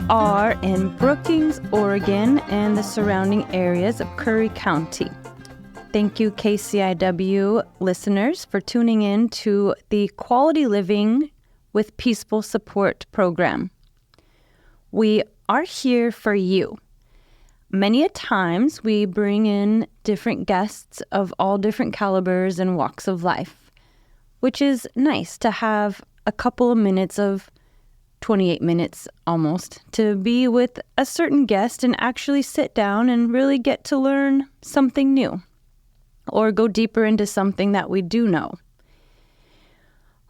are in Brookings, Oregon, and the surrounding areas of Curry County. Thank you, KCIW listeners, for tuning in to the Quality Living with Peaceful Support program. We are here for you. Many a times we bring in different guests of all different calibers and walks of life, which is nice to have a couple of minutes of 28 minutes almost to be with a certain guest and actually sit down and really get to learn something new or go deeper into something that we do know.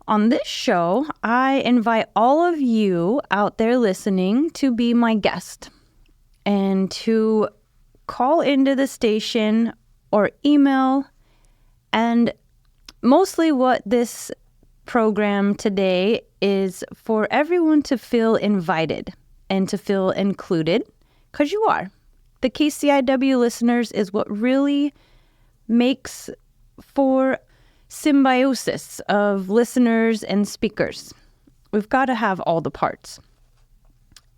On this show, I invite all of you out there listening to be my guest and to call into the station or email. And mostly what this program today is for everyone to feel invited and to feel included, because you are. The KCIW listeners is what really makes for symbiosis of listeners and speakers. We've got to have all the parts.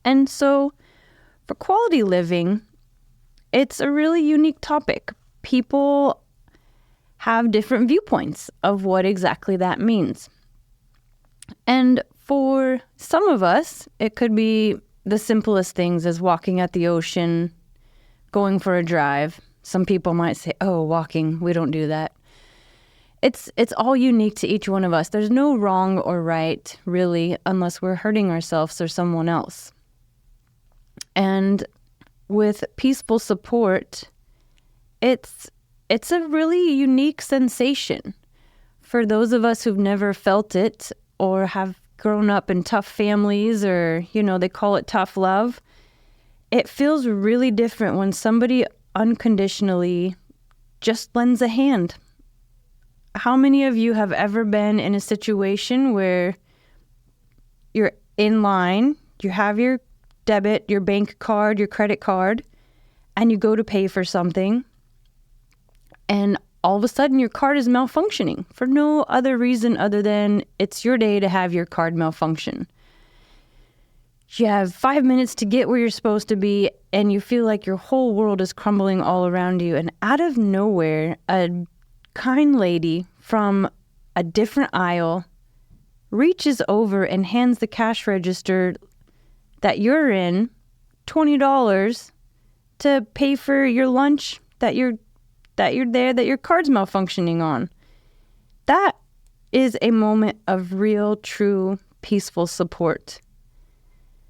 And so for quality living, it's a really unique topic. People have different viewpoints of what exactly that means. And for some of us, it could be the simplest things as walking at the ocean, going for a drive. Some people might say, oh, walking, we don't do that. It's all unique to each one of us. There's no wrong or right, really, unless we're hurting ourselves or someone else. And with peaceful support, it's a really unique sensation. For those of us who've never felt it or have grown up in tough families or, they call it tough love, it feels really different when somebody unconditionally just lends a hand. How many of you have ever been in a situation where you're in line, you have your debit, your bank card, your credit card, and you go to pay for something, and all of a sudden your card is malfunctioning for no other reason other than it's your day to have your card malfunction. You have 5 minutes to get where you're supposed to be, and you feel like your whole world is crumbling all around you, and out of nowhere, a kind lady from a different aisle reaches over and hands the cash register that you're in $20 to pay for your lunch that your card's malfunctioning on. That is a moment of real, true, peaceful support.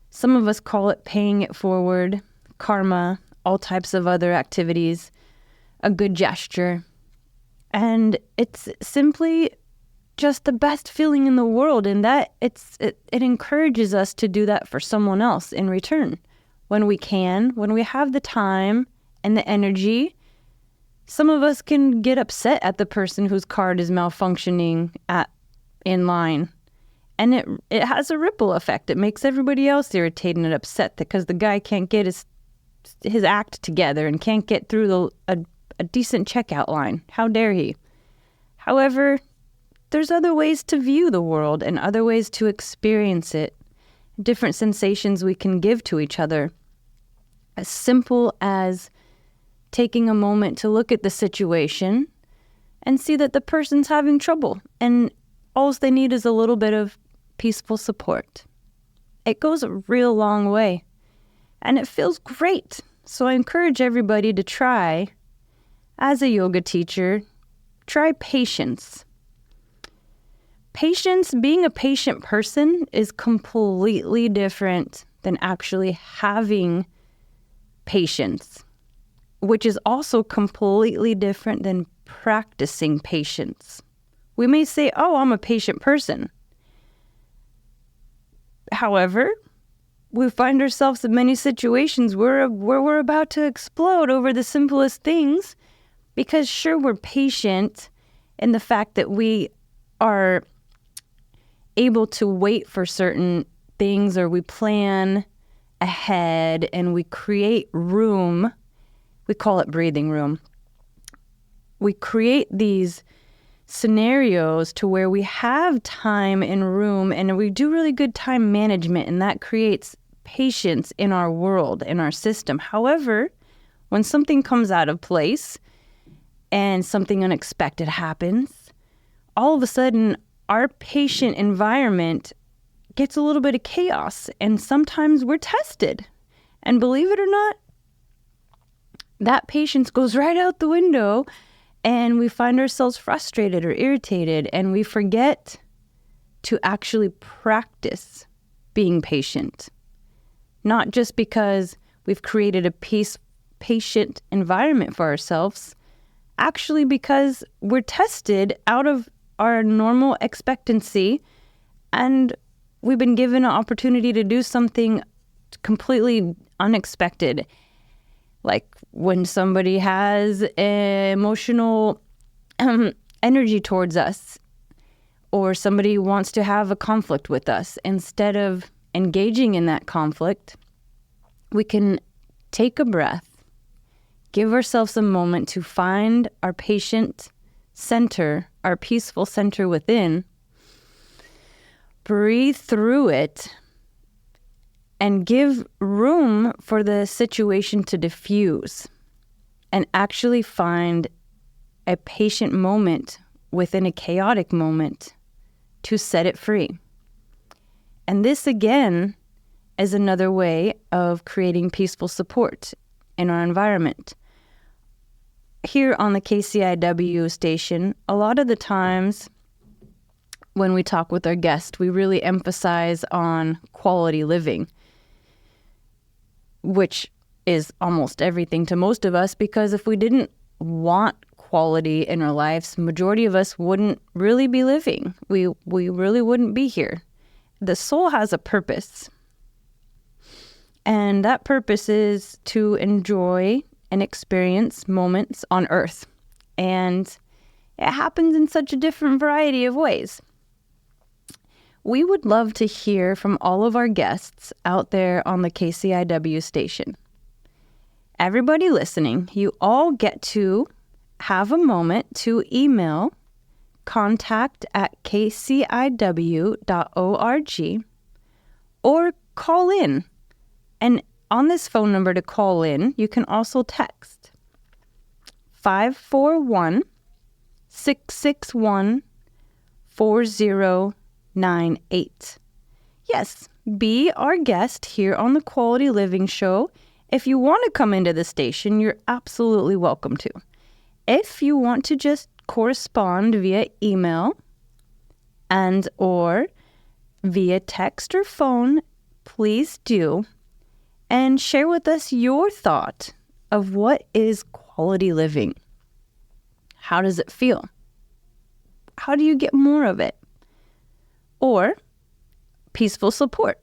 Some of us call it paying it forward, karma, all types of other activities, a good gesture. And it's simply just the best feeling in the world, and that it encourages us to do that for someone else in return. When we have the time and the energy. Some of us can get upset at the person whose card is malfunctioning in line. And it has a ripple effect. It makes everybody else irritated and upset because the guy can't get his act together and can't get through a decent checkout line. How dare he? However, there's other ways to view the world and other ways to experience it. Different sensations we can give to each other. As simple as taking a moment to look at the situation and see that the person's having trouble and all they need is a little bit of peaceful support. It goes a real long way and it feels great. So I encourage everybody to try, as a yoga teacher, try patience. Patience, being a patient person, is completely different than actually having patience, which is also completely different than practicing patience. We may say, oh, I'm a patient person. However, we find ourselves in many situations where we're about to explode over the simplest things because sure, we're patient in the fact that we are able to wait for certain things or we plan ahead and we create room. We call it breathing room. We create these scenarios to where we have time and room and we do really good time management, and that creates patience in our world, in our system. However, when something comes out of place and something unexpected happens, all of a sudden our patient environment gets a little bit of chaos, and sometimes we're tested. And believe it or not, that patience goes right out the window, and we find ourselves frustrated or irritated, and we forget to actually practice being patient. Not just because we've created a patient environment for ourselves, actually because we're tested out of our normal expectancy, and we've been given an opportunity to do something completely unexpected. Like when somebody has emotional energy towards us, or somebody wants to have a conflict with us. Instead of engaging in that conflict, we can take a breath, give ourselves a moment to find our patient center, our peaceful center within, breathe through it, and give room for the situation to diffuse, and actually find a patient moment within a chaotic moment to set it free. And this, again, is another way of creating peaceful support in our environment. Here on the KCIW station, a lot of the times when we talk with our guests, we really emphasize on quality living, which is almost everything to most of us, because if we didn't want quality in our lives, majority of us wouldn't really be living. We really wouldn't be here. The soul has a purpose. And that purpose is to enjoy and experience moments on earth. And it happens in such a different variety of ways. We would love to hear from all of our guests out there on the KCIW station. Everybody listening, you all get to have a moment to email contact@kciw.org or call in. And on this phone number to call in, you can also text 541-661-4098. Yes, be our guest here on the Quality Living Show. If you want to come into the station, you're absolutely welcome to. If you want to just correspond via email and or via text or phone, please do. And share with us your thought of what is quality living. How does it feel? How do you get more of it? Or peaceful support.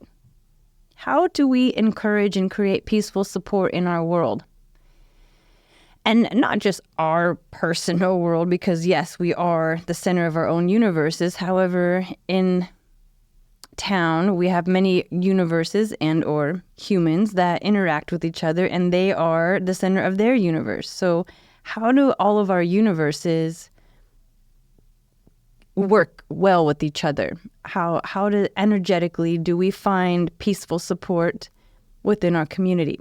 How do we encourage and create peaceful support in our world? And not just our personal world, because yes, we are the center of our own universes. However, in town, we have many universes and or humans that interact with each other, and they are the center of their universe. So how do all of our universes work well with each other? How energetically do we find peaceful support within our community?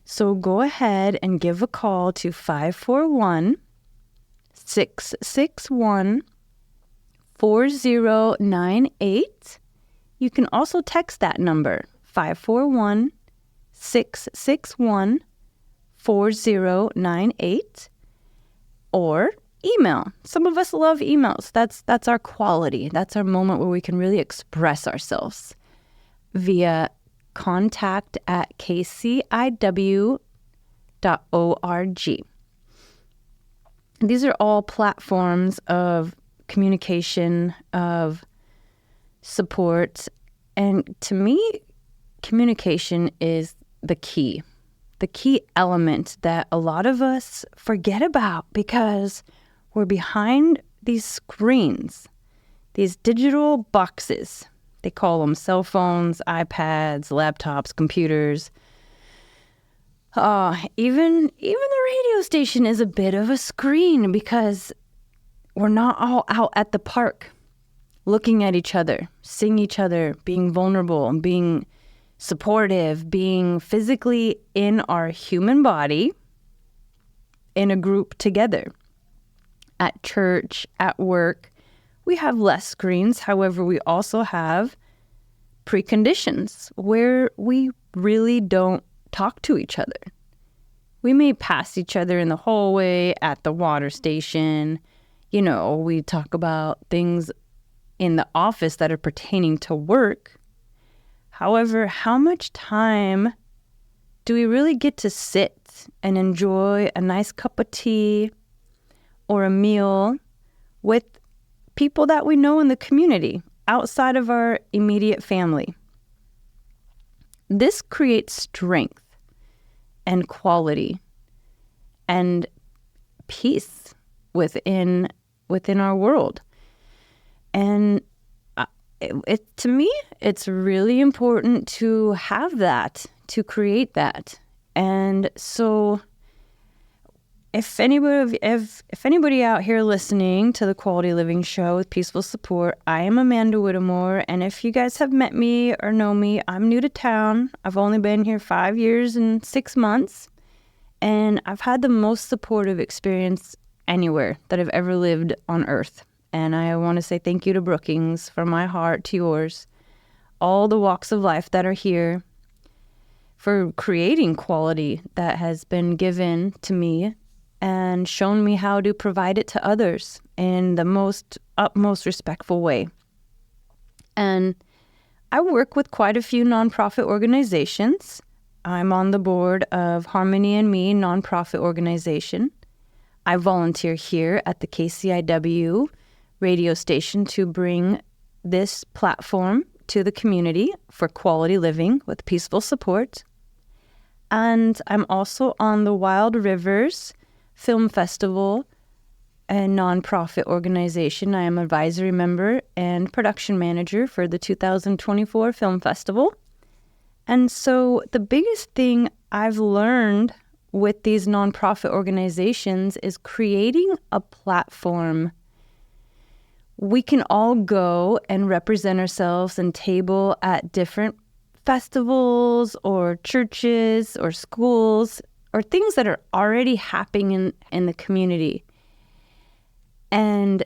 So go ahead and give a call to 541-661-4098. You can also text that number, 541-661-4098, or email. Some of us love emails. That's our quality. That's our moment where we can really express ourselves via contact@kciw.org. These are all platforms of communication, of support. And to me, communication is the key element that a lot of us forget about because we're behind these screens, these digital boxes. They call them cell phones, iPads, laptops, computers. Even the radio station is a bit of a screen because we're not all out at the park looking at each other, seeing each other, being vulnerable, and being supportive, being physically in our human body in a group together. At church, at work, we have less screens. However, we also have preconditions where we really don't talk to each other. We may pass each other in the hallway, at the water station. We talk about things in the office that are pertaining to work. However, how much time do we really get to sit and enjoy a nice cup of tea or a meal with people that we know in the community outside of our immediate family? This creates strength and quality and peace within our world. And to me, it's really important to have that, to create that. And so if anybody out here listening to the Quality Living Show with Peaceful Support, I am Amanda Whittemore. And if you guys have met me or know me, I'm new to town. I've only been here 5 years and 6 months. And I've had the most supportive experience anywhere that I've ever lived on earth. And I want to say thank you to Brookings, from my heart to yours, all the walks of life that are here, for creating quality that has been given to me and shown me how to provide it to others in the utmost respectful way. And I work with quite a few nonprofit organizations. I'm on the board of Harmony and Me nonprofit organization. I volunteer here at the KCIW radio station to bring this platform to the community for quality living with peaceful support. And I'm also on the Wild Rivers Film Festival, a nonprofit organization. I am advisory member and production manager for the 2024 Film Festival. And so the biggest thing I've learned with these nonprofit organizations is creating a platform. We can all go and represent ourselves and table at different festivals or churches or schools or things that are already happening in the community. And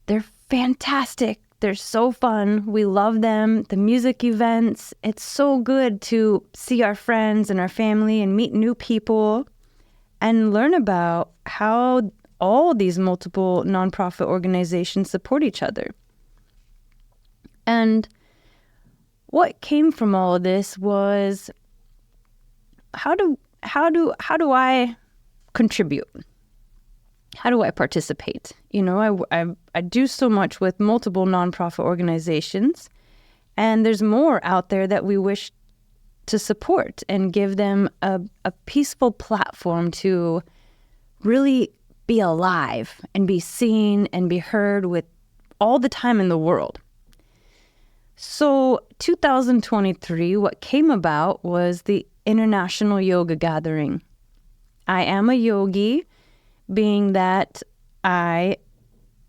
they're fantastic. They're so fun. We love them. The music events, it's so good to see our friends and our family and meet new people and learn about how all these multiple nonprofit organizations support each other. And what came from all of this was, how do I contribute? How do I participate? I do so much with multiple nonprofit organizations, and there's more out there that we wish to support and give them a peaceful platform to really be alive and be seen and be heard with all the time in the world. So 2023, what came about was the International Yoga Gathering. I am a yogi, being that I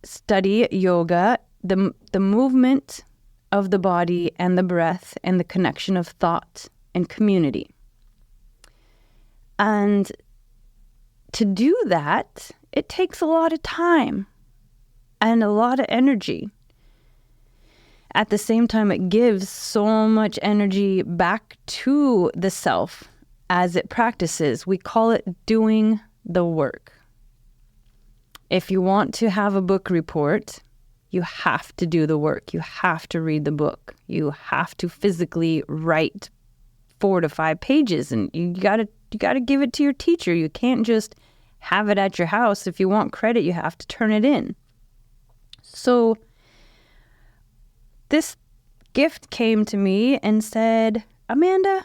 study yoga, the movement of the body and the breath and the connection of thought and community. And to do that, it takes a lot of time and a lot of energy. At the same time, it gives so much energy back to the self as it practices. We call it doing the work. If you want to have a book report, you have to do the work. You have to read the book. You have to physically write 4 to 5 pages, and you gotta give it to your teacher. You can't just have it at your house. If you want credit, you have to turn it in. So this gift came to me and said, Amanda,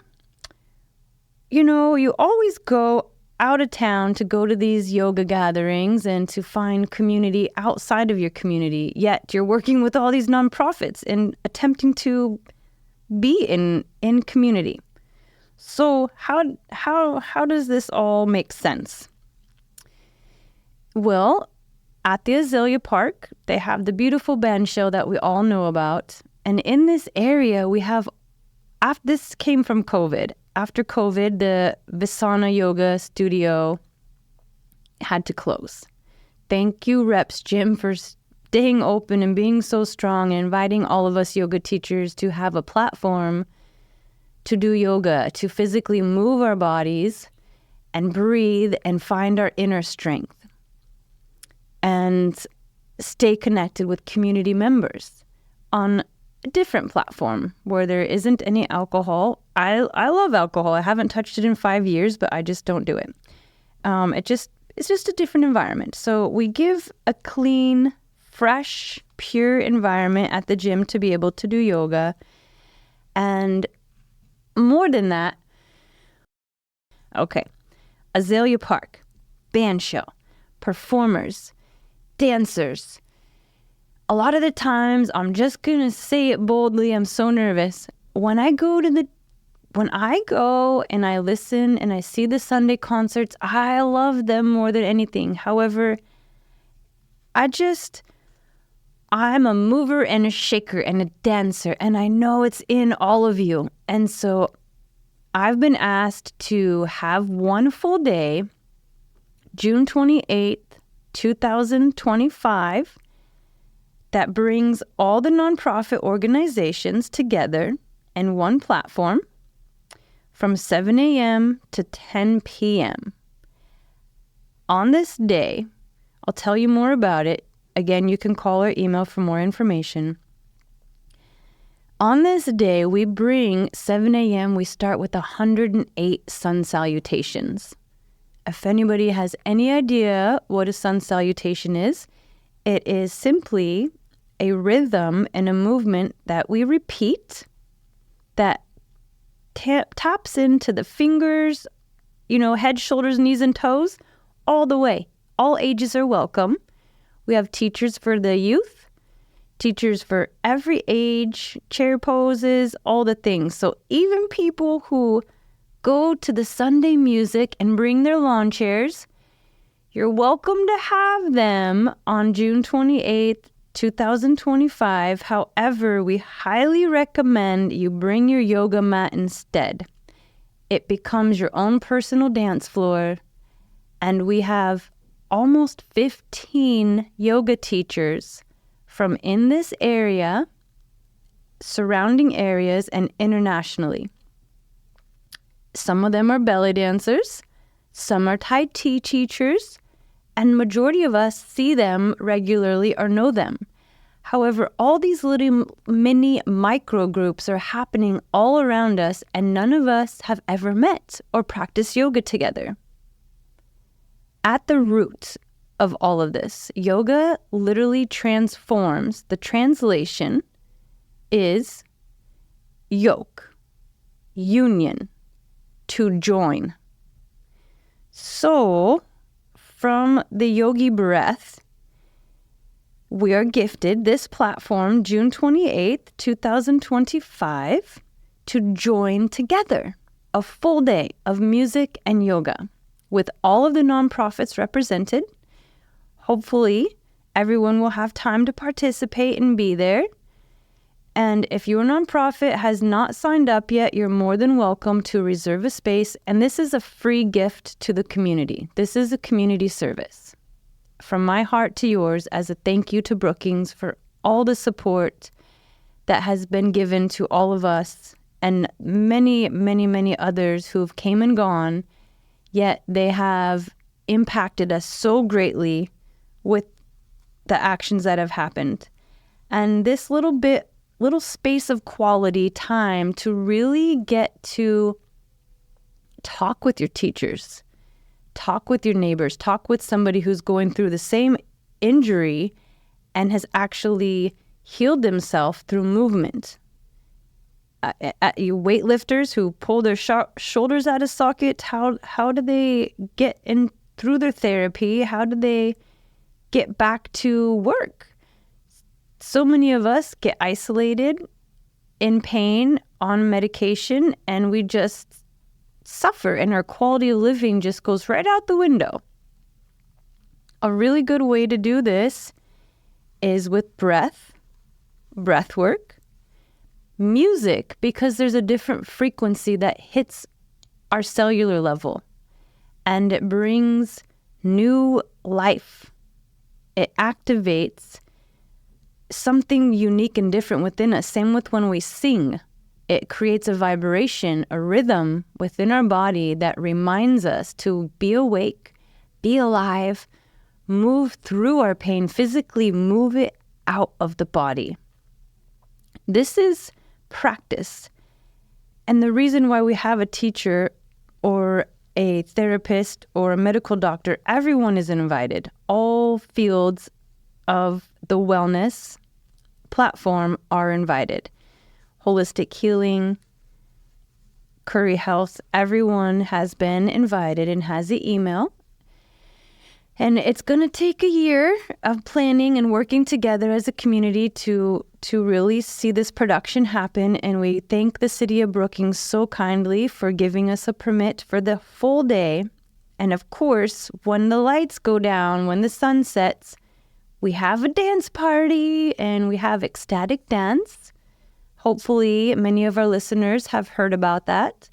you always go out of town to go to these yoga gatherings and to find community outside of your community, yet you're working with all these nonprofits and attempting to be in community. So how does this all make sense? Well, at the Azalea Park, they have the beautiful band show that we all know about. And in this area, we have this came from COVID. After COVID, the Visana Yoga studio had to close. Thank you, Reps Gym, for staying open and being so strong and inviting all of us yoga teachers to have a platform to do yoga, to physically move our bodies and breathe and find our inner strength and stay connected with community members on a different platform where there isn't any alcohol. I love alcohol. I haven't touched it in 5 years, but I just don't do it. It's just a different environment. So we give a clean, fresh, pure environment at the gym to be able to do yoga. And more than that, okay, Azalea Park, band show, performers, dancers. A lot of the times, I'm just going to say it boldly, I'm so nervous. When I go and I listen and I see the Sunday concerts, I love them more than anything. However, I'm a mover and a shaker and a dancer, and I know it's in all of you. And so I've been asked to have one full day, June 28th, 2025, that brings all the nonprofit organizations together in one platform from 7 a.m. to 10 p.m. On this day, I'll tell you more about it. Again, you can call or email for more information. On this day, we bring 7 a.m., we start with 108 sun salutations. If anybody has any idea what a sun salutation is, it is simply a rhythm and a movement that we repeat that taps into the fingers, head, shoulders, knees, and toes, all the way. All ages are welcome. We have teachers for the youth, teachers for every age, chair poses, all the things. So even people who go to the Sunday music and bring their lawn chairs, you're welcome to have them on June 28th, 2025. However, we highly recommend you bring your yoga mat instead. It becomes your own personal dance floor, and we have almost 15 yoga teachers from in this area, surrounding areas, and internationally. Some of them are belly dancers, some are Tai Chi teachers, and majority of us see them regularly or know them. However, all these little mini micro groups are happening all around us, and none of us have ever met or practiced yoga together. At the root of all of this, yoga literally transforms. The translation is yoke, union, to join. So, from the yogi breath, we are gifted this platform, June 28th, 2025, to join together a full day of music and yoga with all of the nonprofits represented. Hopefully, everyone will have time to participate and be there. And if your nonprofit has not signed up yet, you're more than welcome to reserve a space. And this is a free gift to the community. This is a community service. From my heart to yours, as a thank you to Brookings for all the support that has been given to all of us and many, many, many others who have came and gone, yet they have impacted us so greatly with the actions that have happened. And this little space of quality time to really get to talk with your teachers, talk with your neighbors, talk with somebody who's going through the same injury and has actually healed themselves through movement. You weightlifters who pull their shoulders out of socket, how do they get in through their therapy? How do they get back to work? So many of us get isolated, in pain, on medication, and we just suffer, and our quality of living just goes right out the window. A really good way to do this is with breath work, music because there's a different frequency that hits our cellular level and it brings new life. It activates something unique and different within us. Same with when we sing. It creates a vibration, a rhythm within our body that reminds us to be awake, be alive, move through our pain, physically move it out of the body. This is practice. And the reason why we have a teacher or a therapist or a medical doctor, everyone is invited. All fields of the wellness platform are invited. Holistic healing, Curry Health, everyone has been invited and has the email. And it's going to take a year of planning and working together as a community to really see this production happen. And we thank the city of Brookings so kindly for giving us a permit for the full day. And of course, when the lights go down, when the sun sets, we have a dance party and we have Ecstatic Dance. Hopefully, many of our listeners have heard about that.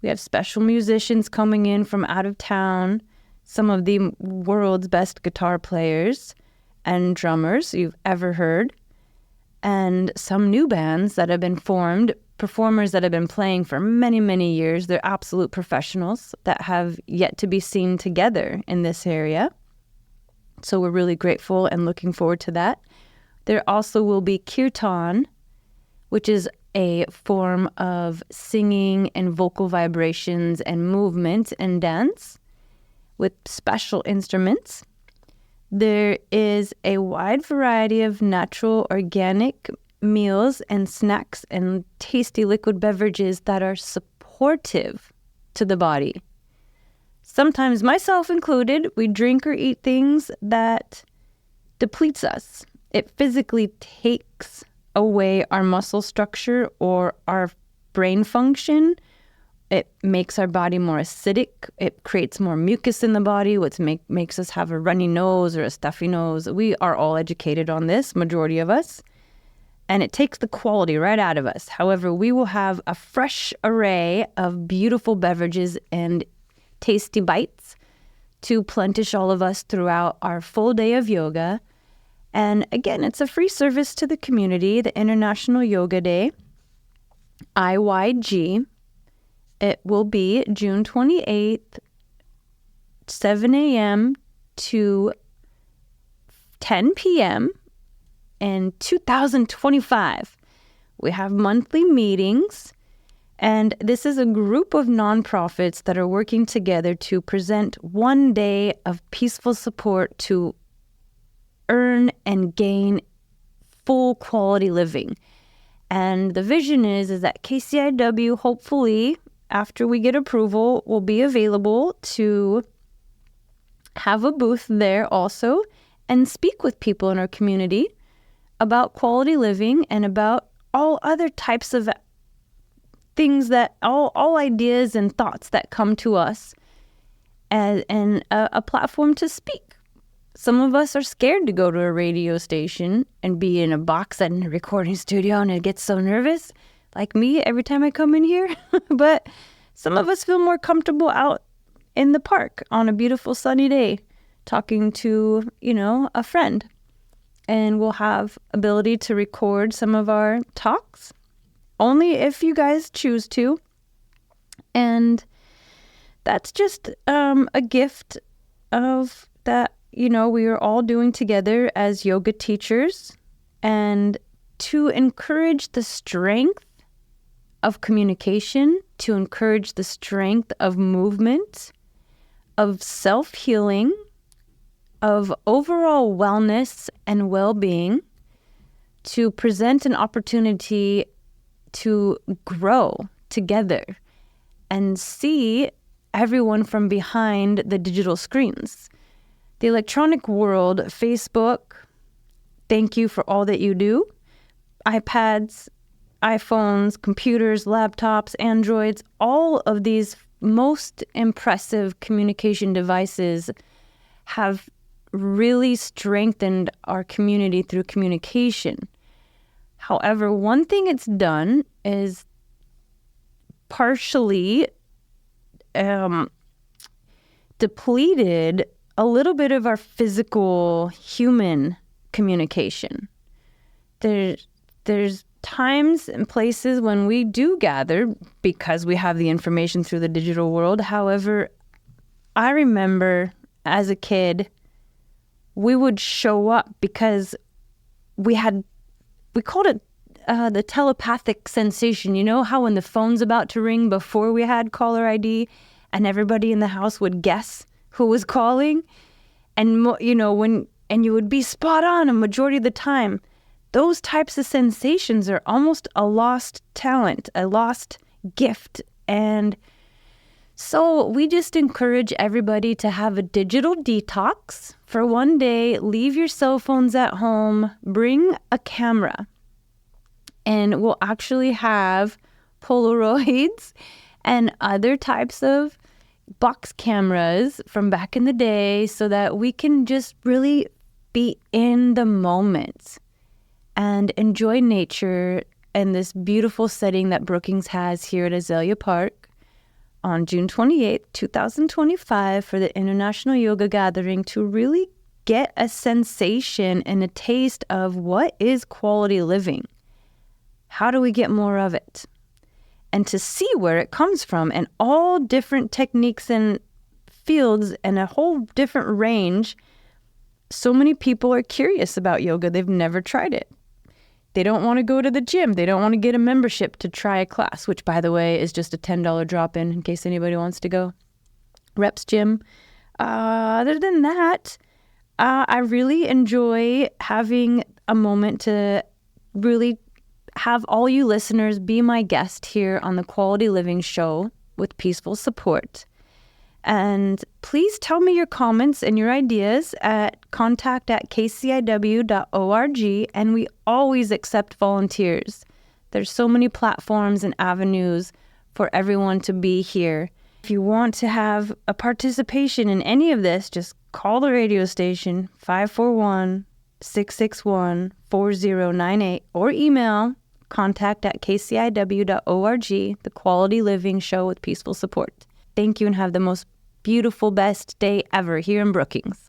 We have special musicians coming in from out of town, some of the world's best guitar players and drummers you've ever heard, and some new bands that have been formed, performers that have been playing for many, many years. They're absolute professionals that have yet to be seen together in this area. So we're really grateful and looking forward to that. There also will be kirtan, which is a form of singing and vocal vibrations and movement and dance with special instruments. There is a wide variety of natural organic meals and snacks and tasty liquid beverages that are supportive to the body. Sometimes, myself included, we drink or eat things that depletes us. It physically takes away our muscle structure or our brain function. It makes our body more acidic. It creates more mucus in the body, which makes us have a runny nose or a stuffy nose. We are all educated on this, majority of us. And it takes the quality right out of us. However, we will have a fresh array of beautiful beverages and tasty bites to plenish all of us throughout our full day of yoga. And again, it's a free service to the community, the International Yoga Day, IYG. It will be June 28th, 7 a.m. to 10 p.m. in 2025. We have monthly meetings, and this is a group of nonprofits that are working together to present one day of peaceful support to earn and gain full quality living. And the vision is that KCIW, hopefully, after we get approval, will be available to have a booth there also and speak with people in our community about quality living and about all other types of things that, all ideas and thoughts that come to us, and a platform to speak. Some of us are scared to go to a radio station and be in a box and a recording studio, and it gets so nervous, like me every time I come in here. But some of us feel more comfortable out in the park on a beautiful sunny day talking to, a friend. And we'll have ability to record some of our talks, only if you guys choose to. And that's just a gift of that, we are all doing together as yoga teachers, and to encourage the strength of communication, to encourage the strength of movement, of self-healing, of overall wellness and well-being, to present an opportunity to grow together and see everyone from behind the digital screens. The electronic world, Facebook, thank you for all that you do. iPads, iPhones, computers, laptops, Androids, all of these most impressive communication devices have really strengthened our community through communication. However, one thing it's done is partially depleted a little bit of our physical human communication. There's times and places when we do gather because we have the information through the digital world. However, I remember as a kid, we would show up because we called it the telepathic sensation. You know how when the phone's about to ring before we had caller ID and everybody in the house would guess who was calling? And, and you would be spot on a majority of the time. Those types of sensations are almost a lost talent, a lost gift. And so we just encourage everybody to have a digital detox for one day. Leave your cell phones at home, bring a camera, and we'll actually have Polaroids and other types of box cameras from back in the day so that we can just really be in the moment and enjoy nature and this beautiful setting that Brookings has here at Azalea Park on June 28th, 2025 for the International Yoga Gathering, to really get a sensation and a taste of what is quality living. How do we get more of it? And to see where it comes from and all different techniques and fields and a whole different range. So many people are curious about yoga. They've never tried it. They don't want to go to the gym. They don't want to get a membership to try a class, which, by the way, is just a $10 drop-in in case anybody wants to go. Reps Gym. Other than that, I really enjoy having a moment to really have all you listeners be my guest here on the Quality Living Show with peaceful support. And please tell me your comments and your ideas at contact@kciw.org, and we always accept volunteers. There's so many platforms and avenues for everyone to be here. If you want to have a participation in any of this, just call the radio station 541-661-4098 or email contact@kciw.org, the Quality Living Show with peaceful support. Thank you and have the most beautiful, best day ever here in Brookings.